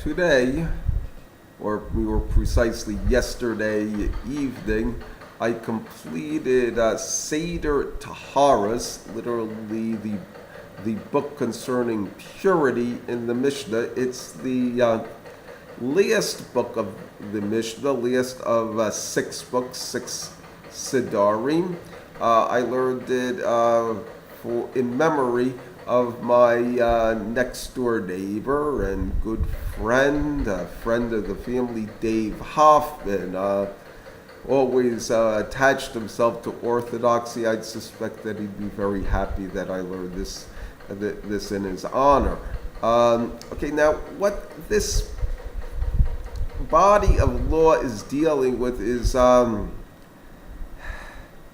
Today, or we were precisely yesterday evening, I completed Seder Taharas, literally the book concerning purity in the Mishnah. It's the last book of the Mishnah, last of six books, six Siddharim. I learned it in memory of my next door neighbor and good friend, friend of the family, Dave Hoffman. Always attached himself to orthodoxy. I'd suspect that he'd be very happy that I learned this in his honor. Okay, now what this body of law is dealing with is,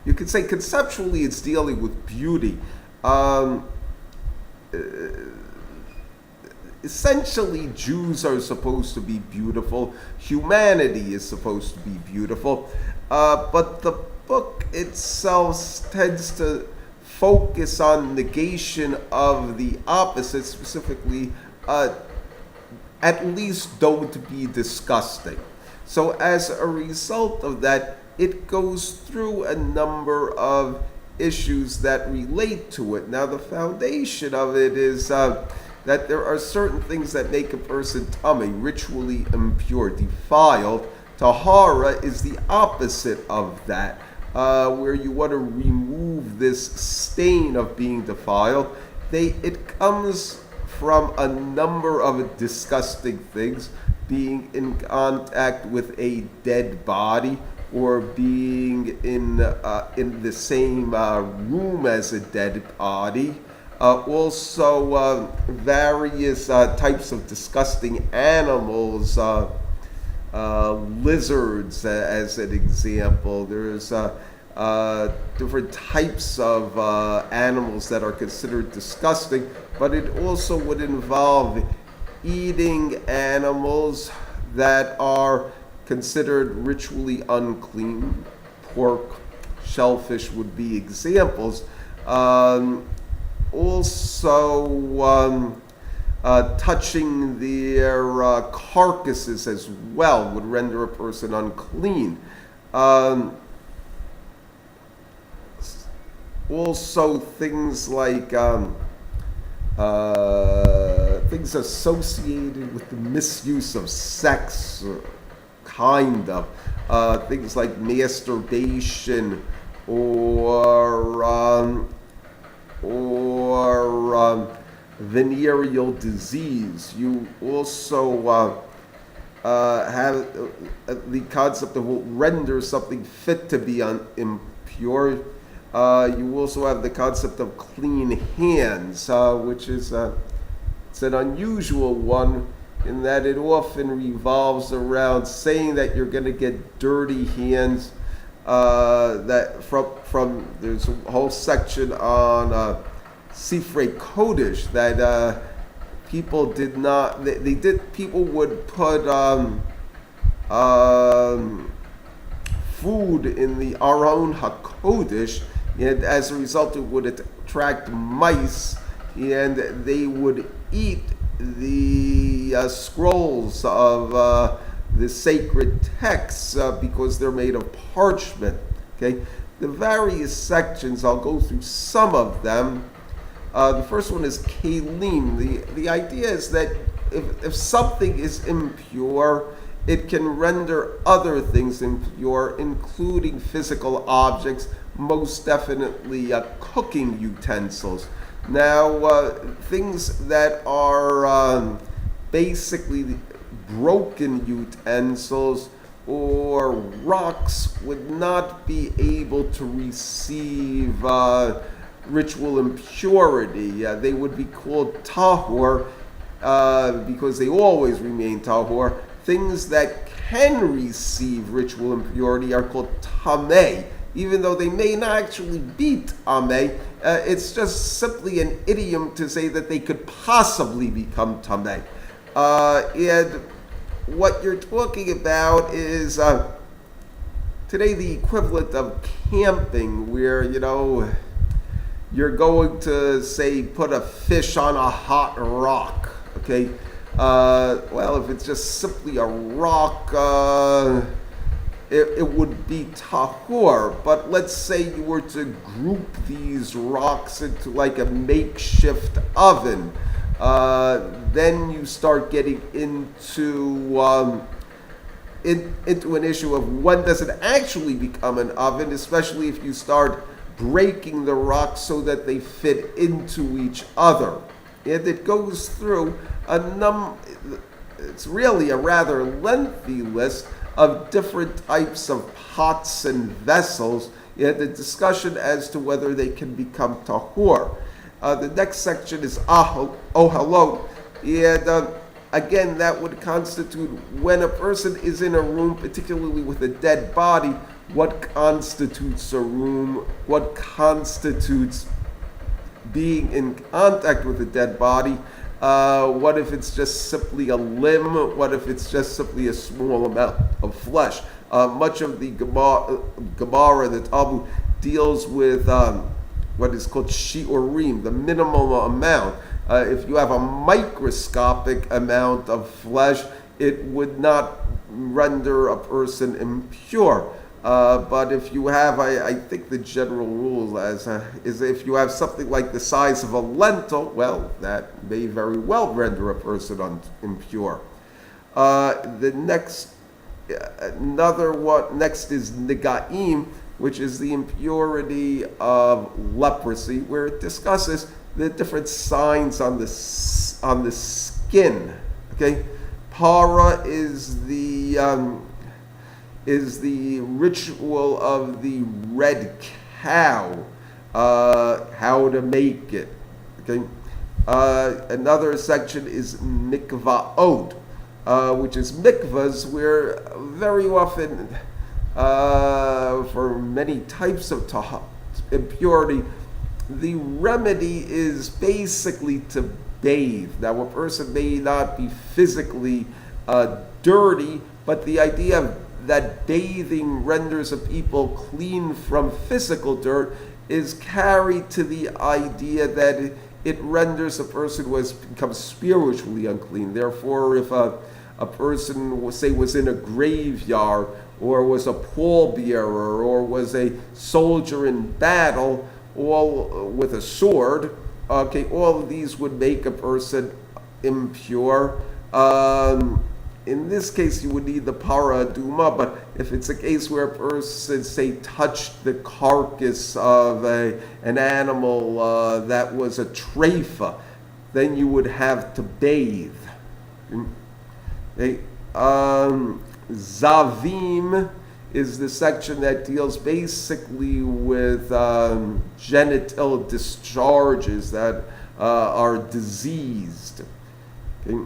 you could say conceptually it's dealing with beauty. Essentially, Jews are supposed to be beautiful. Humanity is supposed to be beautiful. But the book itself tends to focus on negation of the opposite, specifically, at least don't be disgusting. So as a result of that, it goes through a number of issues that relate to it. Now, the foundation of it is that there are certain things that make a person tummy, ritually impure, defiled. Tahara is the opposite of that, where you want to remove this stain of being defiled. It comes from a number of disgusting things, being in contact with a dead body, or being in the same room as a dead body. Also, various types of disgusting animals, lizards, as an example. There's different types of animals that are considered disgusting, but it also would involve eating animals that are considered ritually unclean. Pork, shellfish would be examples. Also, touching their carcasses as well would render a person unclean. Also, things like things associated with the misuse of sex, kind of things like masturbation or venereal disease. You also have the concept of what renders something fit to be impure. You also have the concept of clean hands, which is it's an unusual one in that it often revolves around saying that you're going to get dirty hands. That from there's a whole section on Sifrei Kodesh that people did not. People would put food in the Aron HaKodesh, and as a result, it would attract mice, and they would eat the scrolls of the sacred texts because they're made of parchment. Okay, the various sections, I'll go through some of them. The first one is kelim. The idea is that if something is impure, it can render other things impure, including physical objects, most definitely cooking utensils. Now, things that are basically broken utensils or rocks would not be able to receive ritual impurity. They would be called tahor because they always remain tahor. Things that can receive ritual impurity are called tameh, even though they may not actually be tameh. It's just simply an idiom to say that they could possibly become tameh. And what you're talking about is today the equivalent of camping, where you're going to say put a fish on a hot rock. Okay, Well, if it's just simply a rock, it would be tahor. But let's say you were to group these rocks into like a makeshift oven. Then you start getting into an issue of when does it actually become an oven, especially if you start breaking the rocks so that they fit into each other. And it goes through it's really a rather lengthy list of different types of pots and vessels, and the discussion as to whether they can become tahor. The next section is ohalot, and again, that would constitute when a person is in a room, particularly with a dead body, what constitutes a room, what constitutes being in contact with a dead body. What if it's just simply a limb? What if it's just simply a small amount of flesh? Much of the Gemara, the Talmud, deals with what is called shi'urim, the minimum amount. If you have a microscopic amount of flesh, it would not render a person impure. But if you have, I think the general rule is if you have something like the size of a lentil, well, that may very well render a person impure. The next is negaim, which is the impurity of leprosy, where it discusses the different signs on the skin. Okay, para is the ritual of the red cow, how to make it. Okay, another section is mikvaot, which is mikvahs, where very often, for many types of impurity, the remedy is basically to bathe. Now, a person may not be physically dirty, but the idea that bathing renders a people clean from physical dirt is carried to the idea that it renders a person who has become spiritually unclean. Therefore, if a person, was in a graveyard, or was a pallbearer, or was a soldier in battle, all with a sword, okay, all of these would make a person impure. In this case, you would need the para aduma, but if it's a case where a person, say, touched the carcass of an animal that was a treifa, then you would have to bathe. Okay. Zavim is the section that deals basically with genital discharges that are diseased. Okay.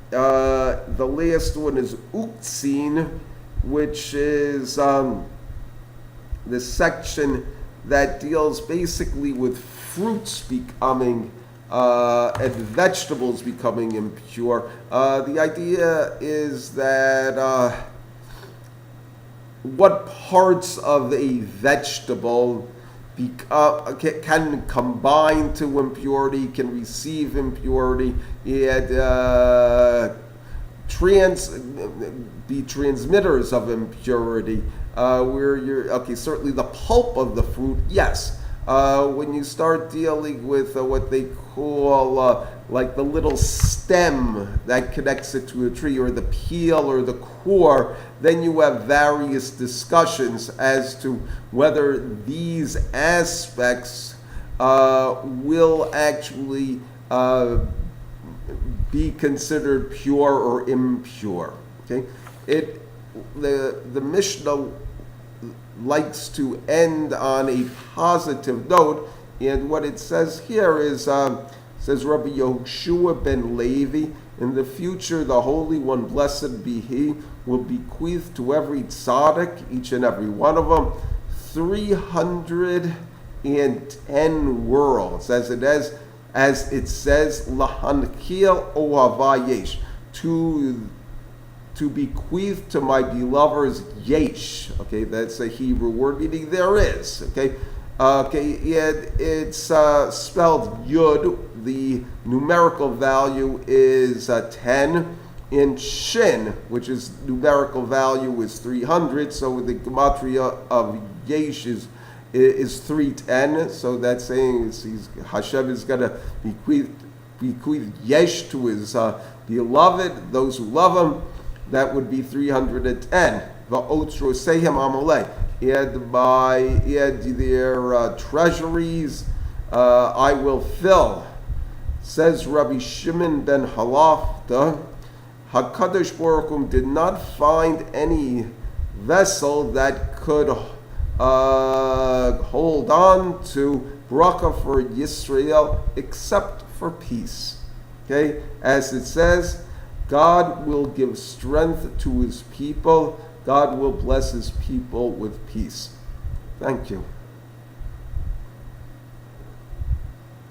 The last one is uktzin, which is the section that deals basically with fruits becoming and vegetables becoming impure. The idea is that what parts of a vegetable can combine to impurity, can receive impurity, and be transmitters of impurity. Certainly the pulp of the fruit, yes. When you start dealing with what they call like the little stem that connects it to a tree, or the peel or the core, then you have various discussions as to whether these aspects will actually be considered pure or impure. Okay, the Mishnah likes to end on a positive note, and what it says here is, says Rabbi Yehoshua ben Levi, in the future the Holy One, blessed be He, will bequeath to every tzaddik, each and every one of them, 310 worlds, as it says, lahankiel ohava yesh, to bequeath to my beloveds yesh. Okay, that's a Hebrew word meaning there is. Okay, Okay, yeah, it's spelled Yud. The numerical value is 10. In Shin, which is numerical value is 300, so the gematria of Yesh is 310. So that's saying Hashem is going to bequeath Yesh to his beloved, those who love him. That would be 310. Va'otro sehem amalei. Add their treasuries, I will fill. Says Rabbi Shimon ben Halafta, HaKadosh Baruch Hu did not find any vessel that could hold on to bracha for Yisrael except for peace. Okay, as it says, God will give strength to his people. God will bless his people with peace. Thank you.